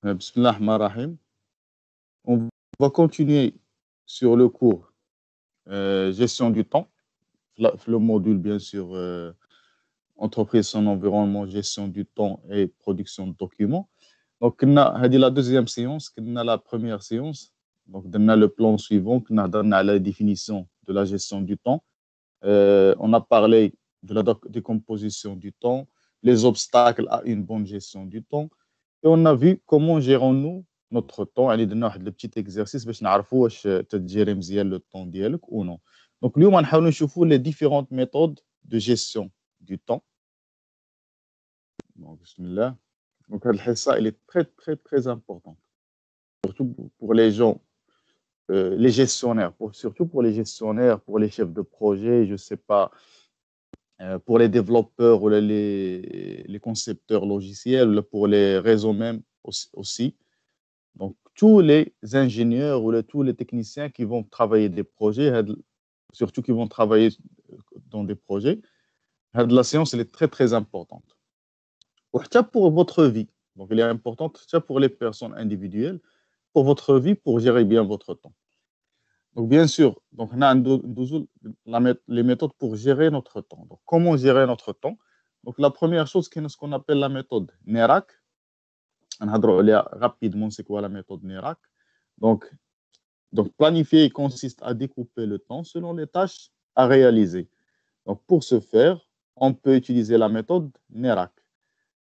Bismillah ar-Rahman ar-Rahim. On va continuer sur le cours gestion du temps, le module bien sûr entreprise, son environnement, gestion du temps et production de documents. Donc, on a la deuxième séance, on a la première séance. Donc, on a le plan suivant, on a la définition de la gestion du temps. On a parlé de la décomposition du temps, les obstacles à une bonne gestion du temps. Et on a vu comment gérons-nous notre temps. يعني درنا واحد البتيت exercice باش نعرفوا واش تتجيري مزيان لو طون ديالك ou non. Donc اليوم غنحاولوا نشوفوا les différentes méthodes de gestion du temps. Donc bismillah. Donc هاد الحصة elle est très très très importante. Surtout pour les gens les gestionnaires, surtout pour les gestionnaires, pour les chefs de projet, je sais pas, pour les développeurs ou les concepteurs logiciels, pour les réseaux même aussi. Donc, tous les ingénieurs ou tous les techniciens qui vont travailler des projets, surtout qui vont travailler dans des projets, la science elle est très très importante. Pour votre vie, donc elle est importante pour les personnes individuelles, pour votre vie, pour gérer bien votre temps. Donc, bien sûr, donc, on a les méthodes pour gérer notre temps. Donc, comment gérer notre temps? Donc, la première chose, c'est ce qu'on appelle la méthode NERAC. On va rapidement c'est quoi la méthode NERAC. Donc, planifier consiste à découper le temps selon les tâches à réaliser. Donc, pour ce faire, on peut utiliser la méthode NERAC.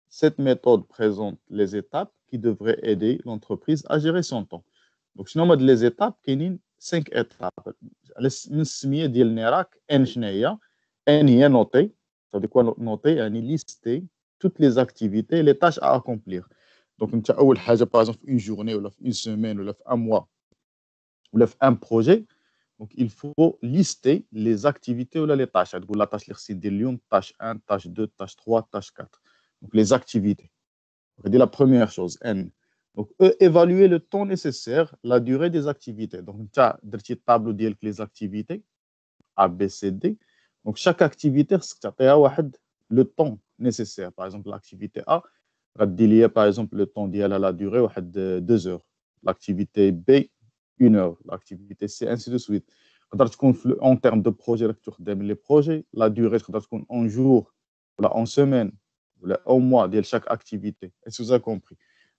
Cette méthode présente les étapes qui devraient aider l'entreprise à gérer son temps. Donc, sinon, les étapes, il y a 5 étapes. نسميه ديال نيراك ان شنو هي ان هي نوتي ça veut dire quoi noter يعني lister toutes les activités les tâches à accomplir. Donc انت اول حاجه par exemple une journée ولا une semaine ولا un mois ولا un projet. Donc il faut lister les activités ou les tâches. تقول la tâche اللي خصني ندير اليوم tâche 1 tâche 2 tâche 3 tâche 4. Donc les activités. C'est la première chose n. Donc, évaluer le temps nécessaire, la durée des activités. Donc, tu as un tableau de les activités, A, B, C, D. Donc, chaque activité, tu as le temps nécessaire. Par exemple, l'activité A, tu as par exemple le temps à la durée, 2 heures. L'activité B, 1 heure. L'activité C, ainsi de suite. En termes de projet, les projets, la durée, en jour, en semaine, au mois de chaque activité. Est-ce que vous avez compris?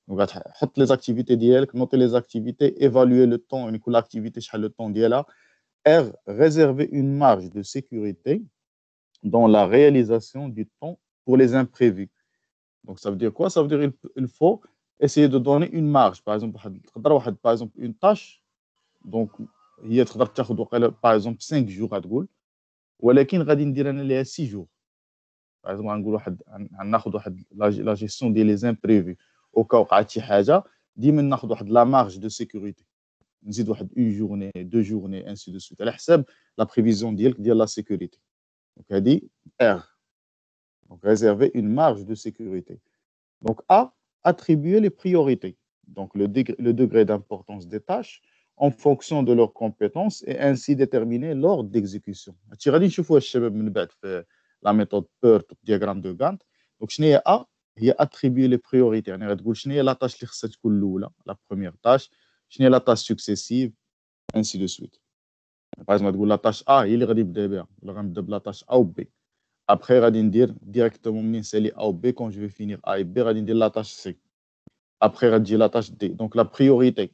Donc, les activités d'hier, noter les activités, évaluer le temps, une activité, le temps d'hier là. R, réserver une marge de sécurité dans la réalisation du temps pour les imprévus. Donc, ça veut dire quoi? Ça veut dire qu'il faut essayer de donner une marge. Par exemple, une tâche, donc, il y a par exemple 5 jours à تقول ولكن غادي ندير انا ليها 6 jours. Par exemple, غنقول غناخذ la gestion ديال les imprévus. Au cas وقعت شي حاجه ديما ناخذ la marge de sécurité. نزيد une journée, 2 journées, ainsi de suite. على حساب la prévision ديالك ديال la sécurité. Donc, هذه R. Donc, réserver une marge de sécurité. Donc, A, attribuer les priorités. Donc, le degré d'importance des tâches en fonction de leurs compétences et ainsi déterminer l'ordre d'exécution. Tu غادي نشوفوا الشباب من بعد في la méthode PERT diagramme de Gantt. Donc, شنو هي A? هي attribuer les priorités. يعني غتقول شنو هي la tâche اللي خصها تكون الأولى, la première tâche, شنو هي la tâche successive, ainsi de suite. Par exemple, غتقول la tâche A هي اللي غادي نبدا بها, ولا غنبدا بلا tâche A ou B. Après, غادي ندير directement منين سالي A ou B, quand je vais finir A et B, غادي ندير la tâche C. Après, غادي la tâche D. Donc, la priorité,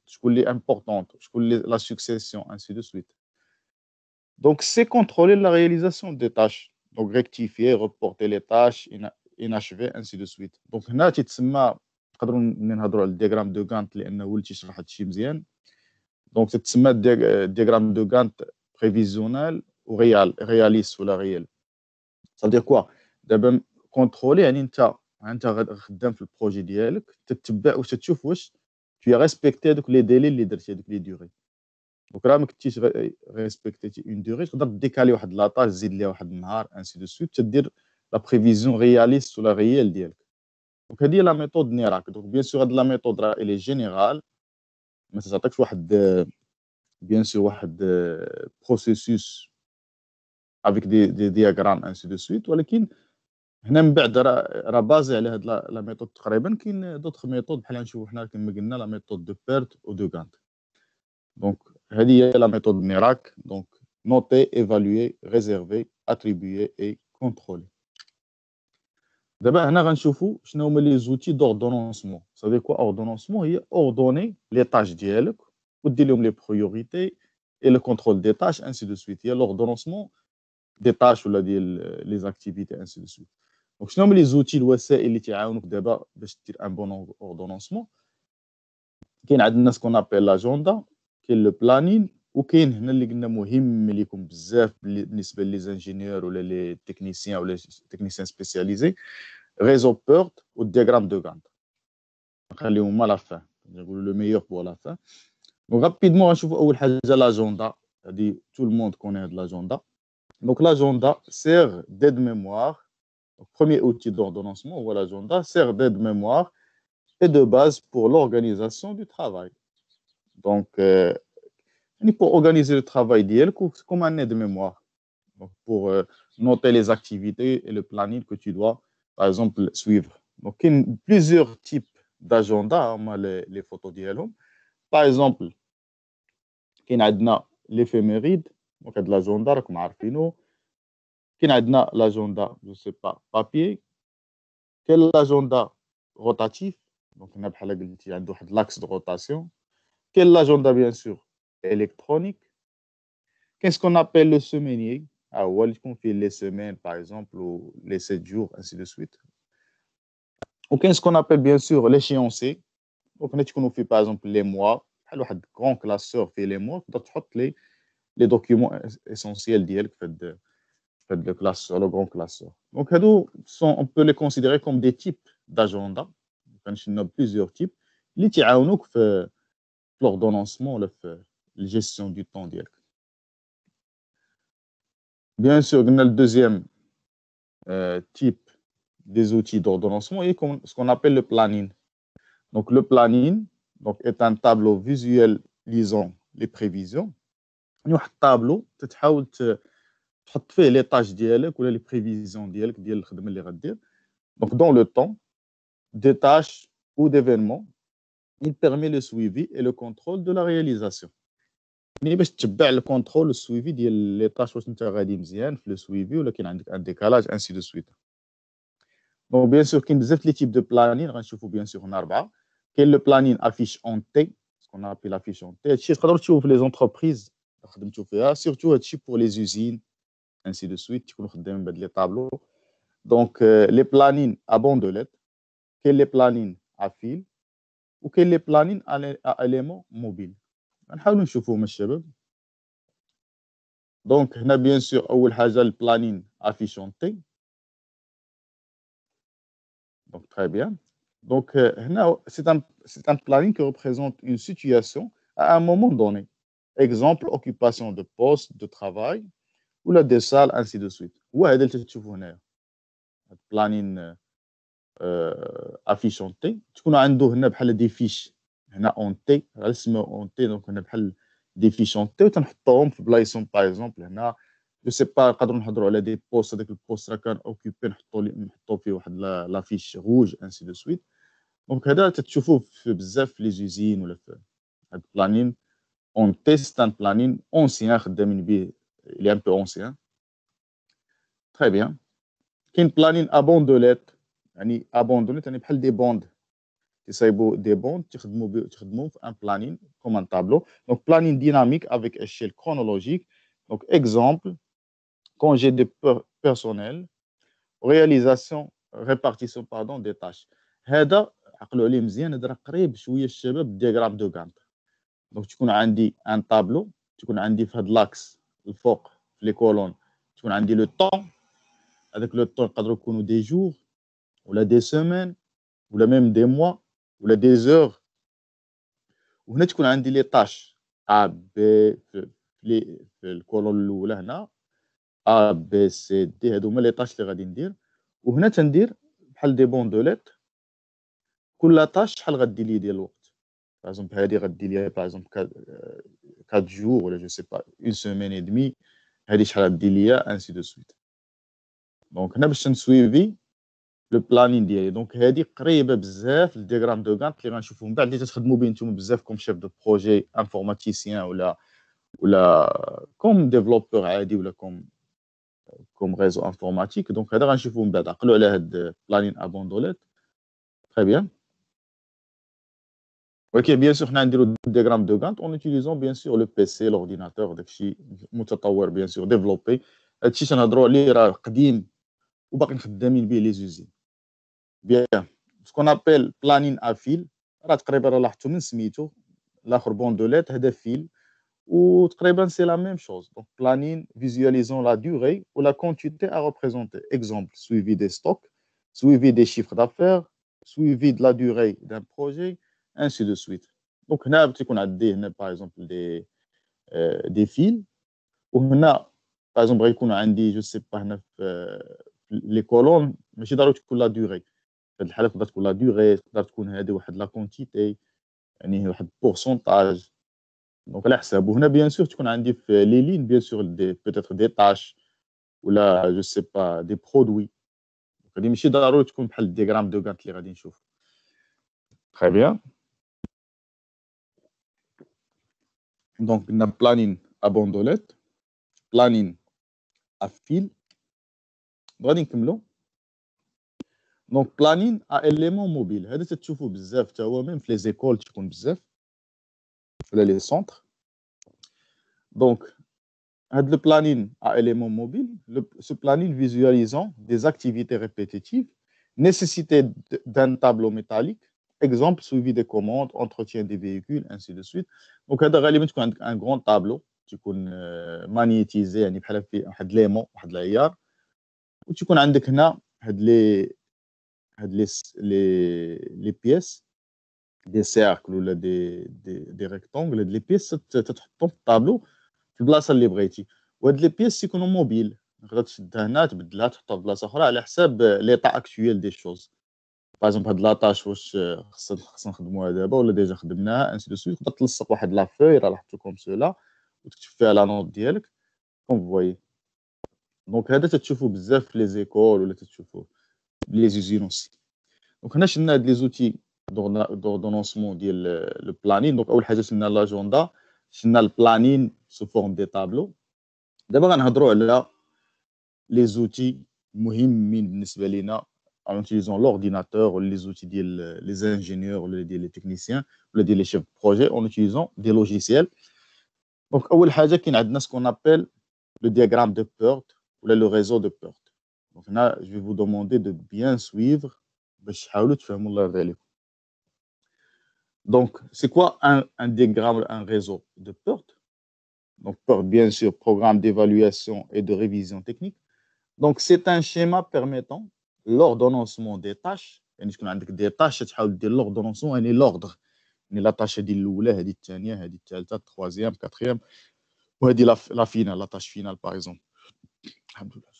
شكون اللي importante, شكون اللي la succession, ainsi de suite. Donc, c'est contrôler la réalisation des tâches. Donc, rectifier, reporter les tâches, inachever, ainsi de suite. Donc, هنا تتسمى نقدروا نهضروا على الدياغرام دو غانت لانه هو اللي تيشرح هادشي مزيان. دونك تتسمى الدياغرام دو غانت بريفيزيونال و réaliste ولا réel. Ça veut dire quoi? دابا كونترولي يعني انت خدام في البروجي ديالك تتبع واش تشوف واش tu as respecté هذوك لي ديلي اللي درتي هذوك لي ديوري. دونك راه ما كنتيش ريسبكتيتي اون ديوري تقدر ديكالي واحد لاطاج تزيد ليها واحد النهار انسي دو سويت تدير لا بريفيزيون رياليست ولا ريال ديالك. دونك هذه هي لا ميثود نيراك. دونك بيان سور هاد لا ميثود راه الي جينيرال ما تعطيكش واحد بيان سور واحد بروسيسوس avec des diagrammes ainsi de suite ولكن هنا من بعد راه بازي على هاد لا ميثود. تقريبا كاين دوطخ ميثود بحال نشوفوا حنا كما قلنا لا ميثود دو بيرت و دو غانت. دونك هذه هي لا ميثود ميراك. دونك نوتي ايفالوي ريزيرفي اتريبيي اي كونترولي. دابا هنا غنشوفوا شنو هما لي زوتي دوردونونسمون. سافي كوا اوردونونسمون؟ هي اوردوني لي طاش ديالك ودير لهم لي بريوريتي اي لو كونترول دي طاش انسي دو سويت. هي لوردونونسمون دي طاش ولا ديال لي زاكتيفيتي انسي دو سويت. دونك شنو هما لي زوتي الوسائل اللي تيعاونوك دابا باش دير ان بون اوردونونسمون؟ كاين عندنا سكون ابيل لاجوندا، كاين لو بلانين، وكاين هنا اللي قلنا مهم ليكم بزاف بالنسبه لي زانجينيور ولا لي تكنيسيان ولا تكنيسيان سبيسياليزي، ريزو بورت و ديغرام دو غانت. نخليهم هما لا فان، نقولوا لو ميور بور لا فان. دونك رابيدمون غنشوفوا اول حاجه لاجوندا. هادي تو الموند كوني هاد لاجوندا. دونك l'agenda sert d'aide-mémoire. Premier outil d'ordonnancement, voilà l'agenda sert d'aide-mémoire et de base pour l'organisation du travail. Donc, pour organiser le travail d'hier, comme un aide-mémoire. Donc, pour noter les activités et le planning que tu dois, par exemple, suivre. Donc, il y a plusieurs types d'agenda, les photos d'hier. Par exemple, il y a l'éphéméride, donc il y a de l'agenda, comme عارفينه. كاين عندنا لاجوندا جو سي با بابي. كاين لاجوندا روتاتيف، دونك هنا بحال قلتي عنده واحد لاكس دو روتاسيون. كاين لاجوندا بيان سور الكترونيك. كاين سكون ابل لو سومينيي، هو اللي تكون فيه لي سيمين باغ اكزومبل و لي 7 جور انسي دو سويت. وكاين سكون ابل بيان سور ليشيونسي، دونك هنا تكونوا فيه باغ اكزومبل لي موا، بحال واحد كرون كلاسور فيه لي موا، تقدر تحط لي دوكيومون اسونسيال ديالك في le classeur, le grand classeur. Donc, on peut les considérer comme des types d'agenda. Il y a plusieurs types. Les tiaounouks fait l'ordonnancement, la gestion du temps. Bien sûr, on a le deuxième type des outils d'ordonnancement, et ce qu'on appelle le planning. Donc, le planning est un tableau visualisant les prévisions. Il y a un tableau, تحط فيه لي طاج ديالك ولا لي بريفيزيون ديالك ديال الخدمه اللي غدير. دونك دون لو طون دي تاش ou d'événements. Il permet le suivi et le contrôle de la réalisation. يعني باش تتبع الكونترول والسويفي ديال لي طاش، واش انت غادي مزيان في لو سويفي ولا كاين عندك ان ديكالاج انسي دو سويت. دونك بيان سور كاين بزاف لي تيب دو بلانين، غنشوفوا بيان سور هنا 4. كاين لو بلانين افيش اون تي، سكون ابي لافيش اون تي. هادشي تقدروا تشوفوا في لي زونتربريز خدمتوا فيها، سيرتو هادشي بور لي زوزين ainsi de suite. تكونوا خدامين بهاد لي طابلو. دونك لي بلانين ا بوندوليت، كاين لي بلانين ا فيل، وكاين لي بلانين ا اليمون موبيل. غنحاولوا نشوفوهم الشباب. دونك هنا بيان سور اول حاجه البلانين افيشونتي. دونك تري بيان. دونك هنا c'est un planning qui représente une situation à un moment donné. Exemple, occupation de poste de travail ولا دي سال انسي دو سويت. هو هذا اللي تشوفوه هنايا بلانين افيشونتي. تكون عنده هنا بحال دي فيش هنا اونتي، غير اسمه اونتي. دونك هنا بحال دي فيش اونتي وتنحطوهم في بلايصهم. باغ اكزومبل هنا جو سي با نقدروا نهضروا على دي بوست، هذاك البوست راه كان اوكيبي نحطوا فيه واحد لا فيش روج انسي دو سويت. دونك هذا تتشوفوه في بزاف في لي زوزين ولا في هاد بلانين اونتي. سي ان بلانين اونسيان خدامين به، il est un peu ancien. Très bien. كاين بلانين ابوندوليت، يعني ابوندوليت يعني بحال دي بوند، تصايبوا دي بوند تخدموا في ان بلانين كوم ان تابلو. دونك بلانين ديناميك افيك اشيل كرونولوجيك. دونك اكزومبل كونجي دي بيرسونيل، رياليزاسيون ريبارتيسيون باردون دي تاش. هذا عقلوا عليه مزيان، هذا راه قريب شويه الشباب ديغرام دو غانت. دونك تكون عندي ان تابلو، تكون عندي في هاد لاكس الفوق في لي كولون تكون عندي لو طون. هذاك لو طون يقدروا يكونوا دي جور ولا دي سيمين ولا ميم دي موا ولا دي زور. وهنا تكون عندي لي طاش ا بي في الكولون الاولى هنا ا بي سي دي، هادو هما لي طاش اللي غادي ندير. وهنا تندير بحال دي بوندوليت، كل طاش شحال غدي لي ديال الوقت. باغ اكزومبل هادي غدي لي باغ اكزومبل 4 جور ولا جو سي با اون سيمين اي دمي، هادي شحال غدي ليا انسي دو سويت. دونك هنا باش نسويفي لو بلانين ديالي. دونك هذه قريبه بزاف للديغرام دو غانت اللي غنشوفوا من بعد اللي تخدموا به نتوما بزاف كوم شيف دو بروجي انفورماتيسيان ولا كوم ديفلوبور عادي ولا كوم ريزو انفورماتيك. دونك هذا غنشوفوا من بعد. عقلوا على هاد بلانين ابوندوليت تري بيان. ولكن بيان سور حنا نديرو ديغرام دو غانت اون اوتيليزون بيان سور لو بي سي لورديناتور. داكشي متطور بيان سور ديفلوبي. هادشي تنهضروا عليه راه قديم وباقي خدامين به لي زوزين. بيان سكون ابل بلانين افيل راه تقريبا راه لاحظتوا من سميتو الاخر بوندوليت هذا فيل وتقريبا سي لا ميم شوز. دونك بلانين فيزواليزون لا دوري و لا كونتيتي ا ريبريزونتي. اكزومبل suivi des stocks, suivi des chiffres d'affaires, suivi de la durée d'un projet, ainsi de suite. دونك هنا تيكون عندي هنا باغ اكزومبل دي فيل وهنا باغ اكزومبل غيكون عندي جو سي با هنا في لي كولون ماشي ضروري تكون لا دوري. في هذه الحاله تقدر تكون لا دوري تقدر تكون هذه واحد لا كونتيتي يعني واحد بورسونتاج. دونك على حساب. وهنا بيان سور تكون عندي في لي لين بيان سور دي بيتيتر دي طاش ولا جو سي با دي برودوي. هذه ماشي ضروري تكون بحال الديغرام دو غانت اللي غادي نشوف. تري بيان. دونك قلنا بلانين ابوندوليت بلانين افيل. غادي نكملو. دونك بلانين ا اليمون موبيل هذا تتشوفوا بزاف حتى هو ميم في لي زيكول تكون بزاف ولا لي سونتر. دونك هاد le planning à éléments mobiles, ce planning visualisant des activités répétitives nécessité d'un tableau métallique, exemple suivi des commandes, entretien des véhicules, ainsi de suite. Donc هذا غالبا تكون عندك un grand tableau تكون magnétisé يعني بحال فيه واحد ليمون واحد العيار وتكون عندك هنا les pièces des cercles ولا des rectangles. هاد les pièces تتحطهم في الطابلو في البلاصه اللي بغيتي. وهاد لي بيس يكونوا موبيل تقدر تشدها هنا تبدلها تحطها في بلاصه اخرى على حساب ليطا اكطويل دي شوز. باغ اكزومبل هاد لاطاش واش خصنا نخدموها دابا ولا ديجا خدمناها انسي دو سويت. تقدر تلصق واحد لا فوي راه لاحظتو كوم سولا وتكتب فيها لا نوت ديالك كوم فوايي. دونك هذا تتشوفوا بزاف في لي زيكول ولا تتشوفوا لي زوزين اوسي. دونك هنا شفنا هاد لي زوتي دوردونونسمون ديال لو بلانين. دونك اول حاجه شفنا لاجوندا شفنا البلانين سو فورم دي طابلو. دابا غنهضروا على لي زوتي مهمين بالنسبه لينا en utilisant l'ordinateur ou les outils ديال les ingénieurs ولا ديال les techniciens ولا ديال les chefs de projet en utilisant des logiciels. دونك اول حاجه كاين عندنا ce qu'on appelle le diagramme de Peart ولا le réseau de Peart. دونك هنا je vais vous demander de bien suivre باش تحاولوا تفهموا الله يرضي عليكم. Donc c'est quoi un diagramme, un réseau de Peart? Donc Peart bien sûr programme d'évaluation et de révision technique. Donc c'est un schéma permettant l'ordonnancement des tâches. يعني تكون عندك دي تاش تحاول دير l'ordonnancement يعني l'ordre يعني لا تاش هذه الاولى هذه الثانيه هذه الثالثه الثروازيام كاتريام وهذه لا فينال لا تاش فينال باغ اكزومبل. الحمد لله.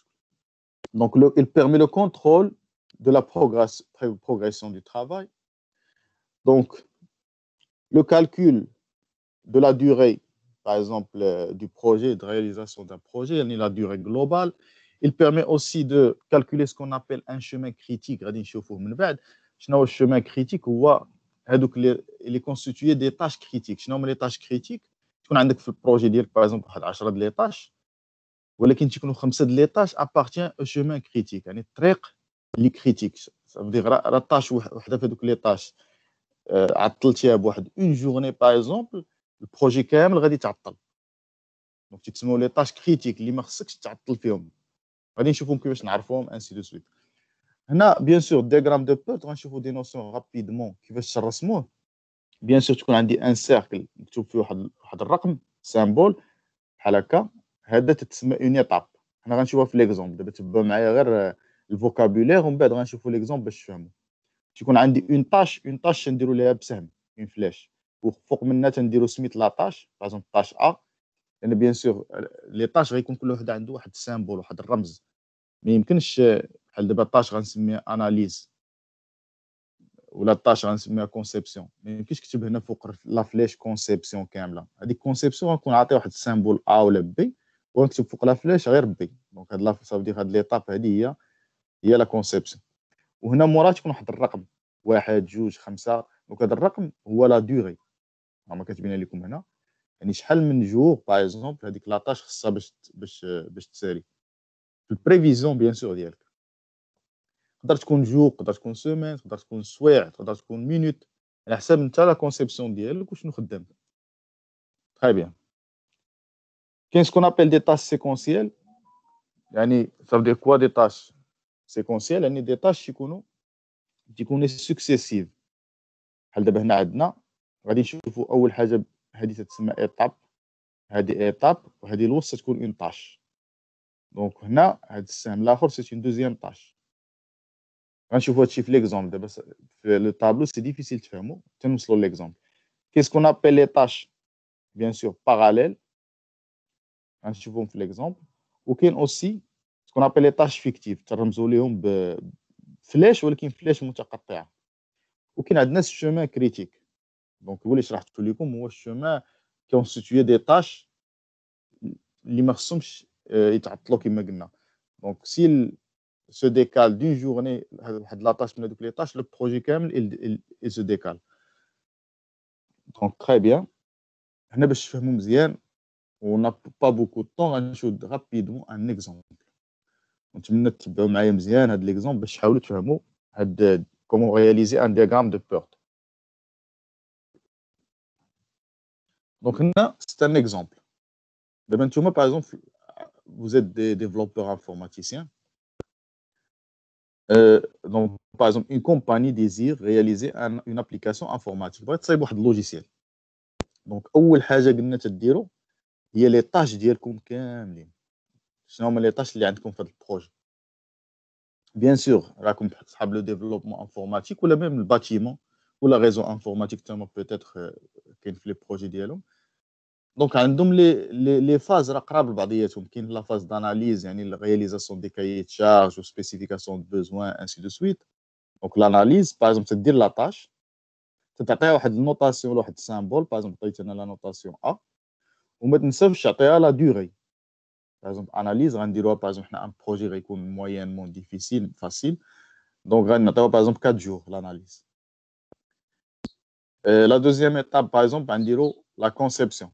Donc il permet le contrôle de la progression du travail. Donc le calcul de la durée par exemple du projet de réalisation d'un projet يعني la durée globale. Il permet aussi de calculer ce qu'on appelle un chemin critique. غادي نشوفوه من بعد. شنو هو الشيمان كريتيك؟ هو هذوك اللي كونستيتوي دي تاش كريتيك. شنو هما لي تاش كريتيك؟ تكون عندك في البروجي ديالك باغ اكزومبل واحد 10 د لي تاش ولكن تيكونوا 5 د لي تاش ابارتيان او شيمان كريتيك يعني الطريق اللي كريتيك. صافي راه طاش وحده في هذوك لي تاش عطلتيها بواحد اون جورني باغ اكزومبل البروجي كامل غادي تعطل. دونك تيتسموا لي تاش كريتيك اللي ما خصكش تعطل فيهم. غادي نشوفهم كيفاش نعرفوهم انسي دو سويت. هنا بيان سور ديغرام دو بيرت غنشوفوا دي نوسيون رابيدمون كيفاش نرسموه. بيان سور تكون عندي ان سيركل مكتوب فيه واحد الرقم سامبول بحال هكا. هذا تتسمى اون ايتاب. حنا غنشوفها في ليكزومبل. دابا تبعوا معايا غير الفوكابولير ومن بعد غنشوفوا ليكزومبل باش تفهموا. تيكون عندي اون تاش نديروا ليها بسهم اون فلاش وفوق منها تنديروا سميت لا تاش باغ اكزومبل تاش ا لان بيان سور لي تاش غيكون كل وحده عنده واحد السامبول واحد الرمز. ما يمكنش بحال دابا طاش غنسميها اناليز ولا طاش غنسميها كونسيبسيون. ما يمكنش تكتب هنا فوق لا فلاش كونسيبسيون كامله. هذيك كونسيبسيون غنكون عاطي واحد السامبول ا ولا بي ونكتب فوق لا فلاش غير بي. دونك هاد لا صافي دير هاد ليطاب هذه هي لا كونسيبسيون. وهنا موراه تكون واحد الرقم 1 2 5. دونك هذا الرقم هو لا دوري ما كتبين لكم هنا، يعني شحال من جور باغ اكزومبل هذيك لاطاش خصها باش تسالي في البريفيزيون بيان سور ديالك. تقدر تكون جور، تقدر تكون سيمين، تقدر تكون سوايع، تقدر تكون مينوت، على حساب نتا لا كونسيبسيون ديالك وشنو خدام. تري بيان. كاين سكون ابل دي تاش سيكونسيال، يعني ça veut dire quoi des tâches séquentielles؟ يعني دي تاش تيكونوا سكسيسيف. بحال دابا هنا عندنا غادي نشوفوا اول حاجه هذه تتسمى ايطاب، هذه ايطاب وهذه الوسط تكون اون تاش. دونك هنا هذا السهم الاخر سي اون دوزيام تاش. غنشوفوا هادشي في ليكزومبل دابا في لو طابلو سي ديفيسيل تفهموا حتى نوصلوا ليكزومبل. كاين سكون ابل لي تاش بيان سور باراليل، غنشوفوهم في ليكزومبل. وكاين اوسي سكون ابل لي تاش فيكتيف ترمزوا ليهم بفلاش ولكن فلاش متقطعه. وكاين عندنا الشومان كريتيك، دونك هو اللي شرحته لكم، هو الشومان كونستيتيي دي تاش اللي ما خصهمش يتعطلوا كما قلنا. دونك سي se décale d'une journée واحد لا تاش من هذوك لي تاش، لو بروجي كامل il se décale. دونك تري بيان. هنا باش تفهموا مزيان on n'a pas beaucoup de temps غنشوف رابيدمون ان اكزومبل. نتمنى تتبعوا معايا مزيان هاد ليكزومبل باش تحاولوا تفهموا هاد comment réaliser un diagramme de Peart. Donc هنا c'est un exemple. دابا نتوما par exemple vous êtes des développeurs informaticiens. Donc par exemple une compagnie désire réaliser une application informatique. بغات تصايب واحد اللوجيسيال. دونك اول حاجه قلنا تديروا هي لي طاش ديالكم كاملين. شنو هما لي طاش اللي عندكم في هذا البروجي؟ بيان سور راكم صحاب لو ديفلوبمون انفورماتيك ولا ميم الباتيمون ولا ريزو انفورماتيك تما بوتيتر كاين في لي بروجي ديالهم. دونك عندهم لي فاز راه قراب لبعضياتهم. كاين لا فاز داناليز يعني لا رياليزاسيون دي كايي تشارج و سبيسيفيكاسيون دو بوزوان انسي دو سويت. دونك لاناليز باغ اكزومبل تدير لا طاش تعطيها واحد النوطاسيون ولا واحد السامبول. باغ اكزومبل عطيت انا لا نوطاسيون ا وما تنساوش تعطيها لا دوري. باغ اكزومبل اناليز غنديروها باغ اكزومبل حنا ان بروجي غيكون مويانمون ديفيسيل فاسيل، دونك غنعطيوها باغ اكزومبل 4 جور لاناليز. لا دوزيام ايتاب باغ اكزومبل غنديرو لا كونسيبسيون.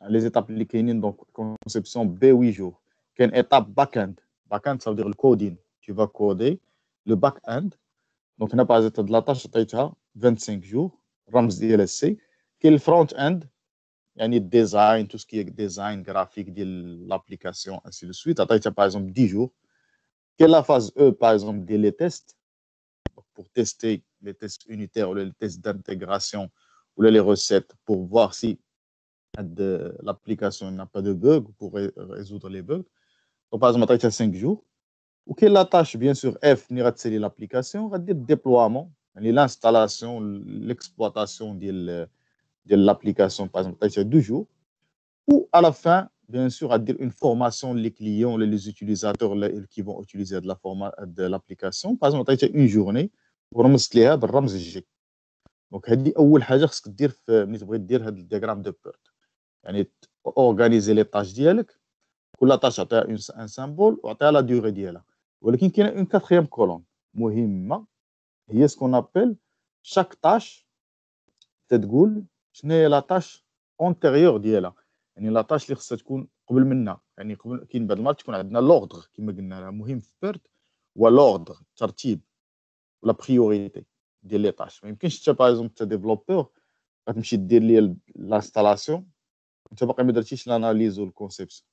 les étapes اللي كاينين دونك conception B 8 jours. كاين étape back-end. back-end ça veut dire le coding. Tu vas coder le back-end. دونك هنا باغ اكزومبل لا طاش عطيتها 25 jours الرمز ديالها سي. كاين الفرونت اند يعني الديزاين تو سكي ديزاين جرافيك ديال لابليكاسيون انسي دو سويت عطيتها باغ اكزومبل 10 jours. كاين لا فاز او باغ اكزومبل ديال لي تيست pour tester les tests unitaires ou les tests d'intégration ou les recettes pour voir si l'application n'a pas de bug pour résoudre les bugs. Donc, par exemple, tu as 5 jours. Ou quelle la tâche, bien sûr, F, ni ratseller l'application, va dire déploiement, l'installation, l'exploitation de l'application, par exemple, tu as 2 jours. Ou à la fin, bien sûr, à dire une formation, les clients, les utilisateurs qui vont utiliser de l'application. Par exemple, tu as une journée ورمزت ليها بالرمز الجي. دونك هذه اول حاجه خصك دير ملي تبغي دير هذا الدياغرام دو بيرت، يعني اورغانيزي لي طاش ديالك، كل طاش عطيها ان سامبول وعطيها لا ديوري ديالها. ولكن كاينه اون كاتريام كولون مهمه هي سكون ابل شاك طاش تتقول شنو هي لا طاش اونتيريور ديالها، يعني لا طاش اللي خصها تكون قبل منها. يعني قبل كاين بعض المرات تكون عندنا لوردر كما قلنا راه مهم في بيرت، هو لوردر الترتيب ولا بريوريتي ديال لي طاش. ما يمكنش انت باغ اكزومبل انت ديفلوبور غتمشي دير لي لانستالاسيون انت باقي ما درتيش لاناليز والكونسيبسيون.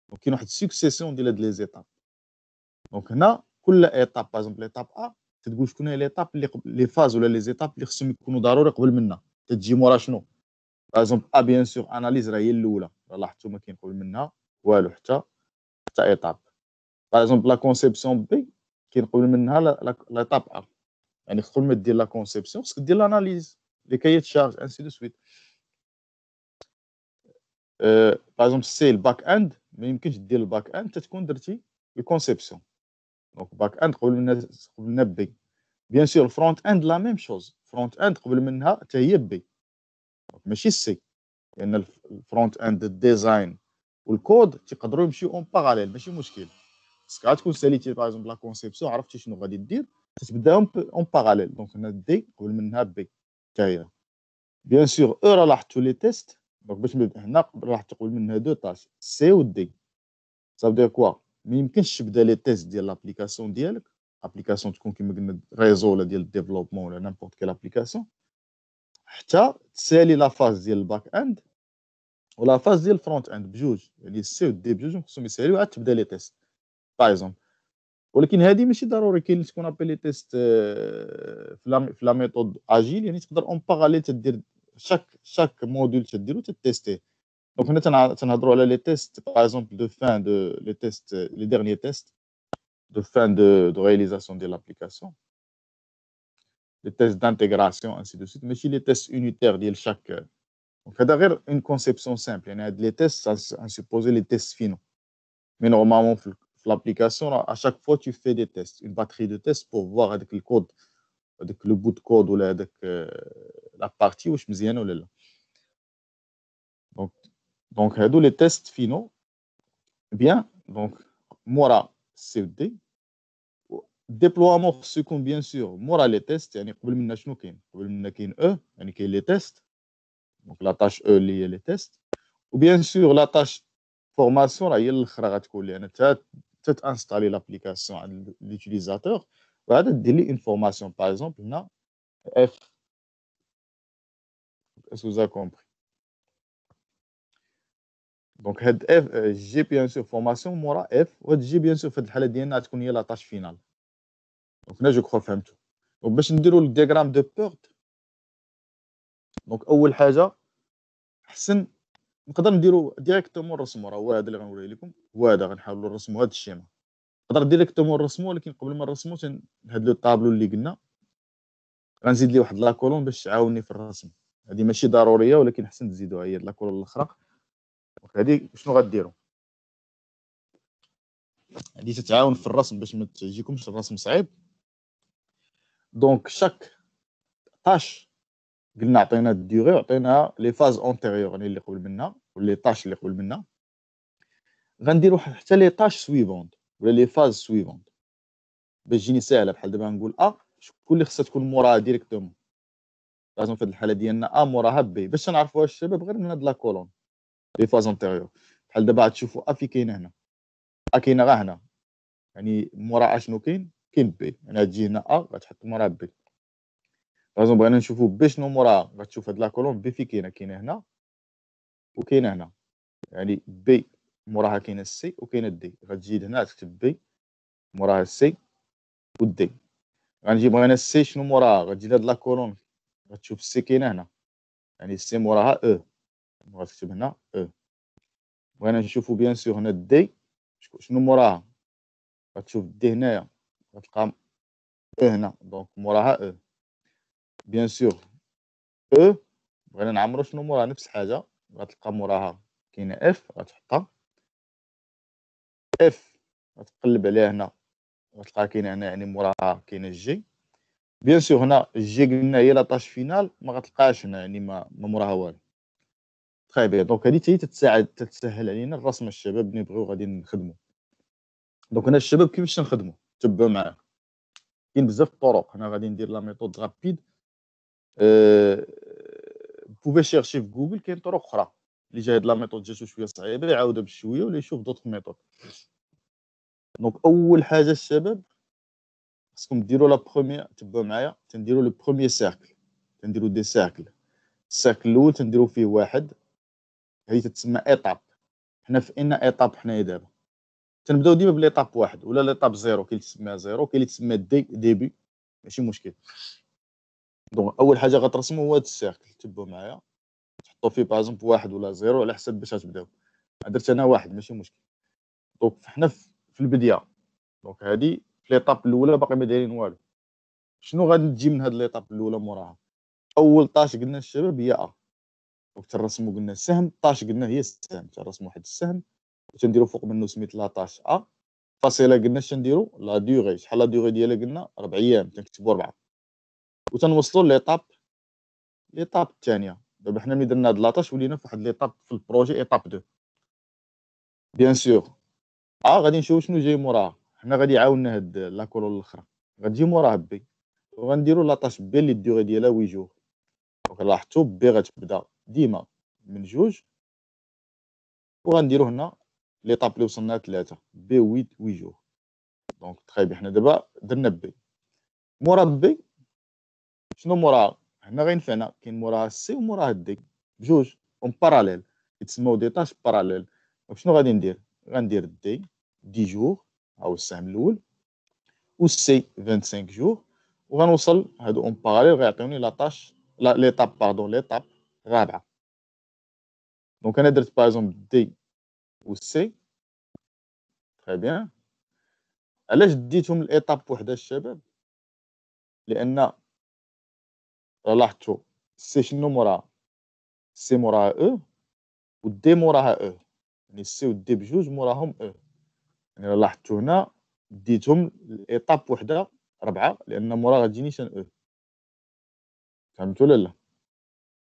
دونك كاين واحد السكسيسيون ديال هاد لي زيتاب. دونك هنا كل ايتاب باغ اكزومبل ايتاب ا تتقول شكون هي ليتاب اللي لي فاز ولا لي زيتاب اللي خصهم يكونوا ضروري قبل منها تتجي مورا شنو. باغ اكزومبل ا بيان سور اناليز راه هي الاولى، راه لاحظتوا ما كاين قبل منها والو حتى ايتاب. باغ اكزومبل لا كونسيبسيون بي كاين قبل منها ليتاب ا، يعني قبل ما دير لا كونسيبسيون خصك دير لاناليز لي كايي تشارج انسي دو سويت. باغ اكزومبل سي الباك اند ما يمكنش دير الباك اند تتكون درتي الكونسيبسيون. دونك باك اند قبل منها بي. بيان سور الفرونت اند لا ميم شوز، فرونت اند قبل منها حتى هي بي ماشي سي، لان الفرونت اند الديزاين والكود تيقدروا يمشيو اون باراليل ماشي مشكل. باسكو غتكون ساليتي باغ اكزومبل لا كونسيبسيون عرفتي شنو غادي دير تتبداهم اون باراليل. دونك هنا دي قبل منها بي تاهي. بيان سور او راه لاحظتوا لي تيست. دونك باش نبدا هنا لاحظتوا قبل منها دو طاش سي و دي. صافي دير كوا ما يمكنش تبدا لي تيست ديال لابليكاسيون ديالك ابليكاسيون تكون كيما قلنا ريزو ولا ديال الديفلوبمون ولا نيمبورت كيل ابليكاسيون حتى تسالي لا فاز ديال الباك اند ولا فاز ديال الفرونت اند بجوج. يعني السي و دي بجوج خصهم يساليو عاد تبدا لي تيست باغ اكزومبل. ولكن هذه ماشي ضروري. كاين اللي تكون ابيلي تيست في لا ميثود اجيل. يعني تقدر اون باراليل تدير شاك موديل تديرو تتيستيه. دونك هنا تنهضروا على لي تيست باغ اكزومبل دو فان دو لي تيست لي ديرنيي تيست دو فان دو رياليزاسيون ديال لابليكاسيون لي تيست دانتيغراسيون انسي دو سويت. ماشي لي تيست يونيتير ديال شاك. دونك هذا غير اون كونسيبسيون سامبل. يعني هاد لي تيست سانسيبوزي لي تيست فينو. مي نورمالمون في l'application, à chaque fois, tu fais des tests, une batterie de tests pour voir avec le code, avec le bout de code ou avec la partie où je me dis non là. Donc, les tests finaux, bien, donc, moi, COD, déploiement, ce qu'on bien sûr, moi, les tests, يعني قبل منا شنو كاين؟ قبل منا كاين يعني كاين les tests, donc la tâche E liée les tests, ou bien sûr la tâche formation, هي الاخرى غتكون لي انا تتانستالي لابليكاسيون عند ليوتيليزاتور وعاد دير لي اون فورماسيون باغ اكزومبل هنا اف. اسكو زا كومبري؟ دونك هاد اف جي بيان سور فورماسيون مورا اف وهاد جي بيان سور في هاد الحاله ديالنا تكون هي لاطاش فينال. دونك هنا جو كخوا فهمتو. دونك باش نديرو الدياغرام دو بورت دونك اول حاجه حسن نقدر نديرو ديريكتومون نرسمو. راه هو هذا اللي غنوريه لكم هو هذا. غنحاولوا نرسمو هاد الشيما. نقدر ديريكتومون نرسمو ولكن قبل ما نرسمو هاد لو طابلو اللي قلنا غنزيد ليه واحد لاكولون باش تعاوني في الرسم. هذه ماشي ضروريه ولكن حسن تزيدوها هي لاكولون الاخرى. هذه شنو غديروا؟ هذه تتعاون في الرسم باش ما تجيكمش الرسم صعيب. دونك شاك طاش قلنا عطينا الديغي وعطينا لي فاز اونتيريور يعني اللي قبل منها ولي طاش اللي قبل منها. غنديروا حتى لي طاش سويفونت ولا لي فاز سويفونت باش تجيني ساهله. بحال دابا نقول شكون اللي خصها تكون موراها ديريكتومون. لازم في هذه الحاله ديالنا موراها بي باش نعرفوها الشباب غير من هاد لا كولون لي فاز انتيريور. بحال دابا غتشوفوا في كاينه هنا كاينه غا هنا يعني مورا شنو كاين بي. يعني غتجي هنا غتحط مورا بي. لازم بغينا نشوفوا بي شنو موراها غتشوف هاد لا كولون بي في كاينه هنا وكاينه هنا. يعني بي موراها كاينه السي وكاينه الدي. غتجي هنا تكتب بي موراها السي والدي. غنجي بغينا السي شنو موراها غتجي لهاد لا كولون غتشوف السي كاينه هنا يعني السي موراها غتكتب هنا بغينا نشوفوا بيان سور هنا الدي شنو موراها غتشوف دي هنايا غتلقى هنا دونك موراها بيان سور بغينا نعمرو شنو موراها نفس الحاجه غتلقى موراها كاينه اف غتحطها غتقلب عليها هنا غتلقى كاينه هنا يعني موراها كاينه جي. بيان سور هنا جي قلنا هي لاطاش فينال ما غتلقاش هنا يعني ما موراها والو. تري بيان. دونك هادي تتسهل علينا الرسم الشباب اللي نبغيو غادي نخدمو. دونك هنا الشباب كيفاش نخدمو تبعوا معايا. كاين بزاف الطرق. هنا غادي ندير لا ميثود رابيد. بوفي شيرشي في جوجل كاين طرق اخرى اللي جا هاد لا ميثود جاتو شويه صعيبه يعاودها بشويه ولا يشوف دوطخ ميثود. دونك اول حاجه الشباب خصكم ديروا لا بروميير تبعوا معايا تنديروا لو بروميير سيركل. تنديروا دي سيركل. السيركل الاول تنديروا فيه واحد هي تتسمى ايطاب. حنا في ان ايطاب حنايا دابا تنبداو ديما بليطاب واحد ولا ليطاب زيرو. كاين اللي تسميها زيرو كاين اللي تسمى ديبي ماشي مشكل. دونك اول حاجه غترسموا هو هاد السيركل تبعوا معايا تحطوا فيه باغ اكزومبل واحد ولا زيرو على حسب باش غتبداو. درت انا واحد ماشي مشكل. دونك حنا في البدايه دونك هادي في ليطاب الاولى باقي ما دايرين والو. شنو غادي تجي من هاد ليطاب الاولى موراها؟ اول طاش قلنا الشباب هي دونك تنرسموا قلنا السهم. طاش قلنا هي السهم تنرسموا واحد السهم وتنديروا فوق منه سميت لا طاش فاصله قلنا اش نديروا لا ديوغي. شحال لا ديوغي ديالها قلنا 4 ايام تنكتبوا 4 وتنوصلوا ليطاب الثانيه. دابا حنا ملي درنا هاد لاطاش ولينا في واحد ليطاب في البروجي ايطاب 2 بيان سور غادي نشوفوا شنو جاي موراها. حنا غادي يعاوننا هاد لا كولون الاخرى، غتجي موراها بي وغنديرو لاطاش بي اللي الدوغي ديالها 8 جور. دونك لاحظتوا بي غتبدا ديما من 2 وغنديرو هنا ليطاب اللي وصلنا 3 بي 8 جور. دونك تخي بيان حنا دابا درنا بي. مورا بي شنو موراها؟ هنا غينفعنا كاين موراها سي وموراها دي بجوج اون باراليل يتسموا دي طاش باراليل. دونك شنو غادي ندير؟ غندير دي 10 جور او السهم الاول والسي 25 جور وغنوصل هادو اون باراليل غيعطيوني لاطاش ليطاب باردون ليطاب رابعه. دونك انا درت باغ دي والسي تري بيان. علاش ديتهم الايطاب وحده الشباب؟ لان لاحظتوا سي شنو موراها؟ سي موراها او والدي موراها او، يعني السي والدي بجوج موراهم او. يعني لاحظتوا هنا ديتهم الايطاب وحده ربعه لان موراها غتجيني شان او. فهمتوا ولا لا؟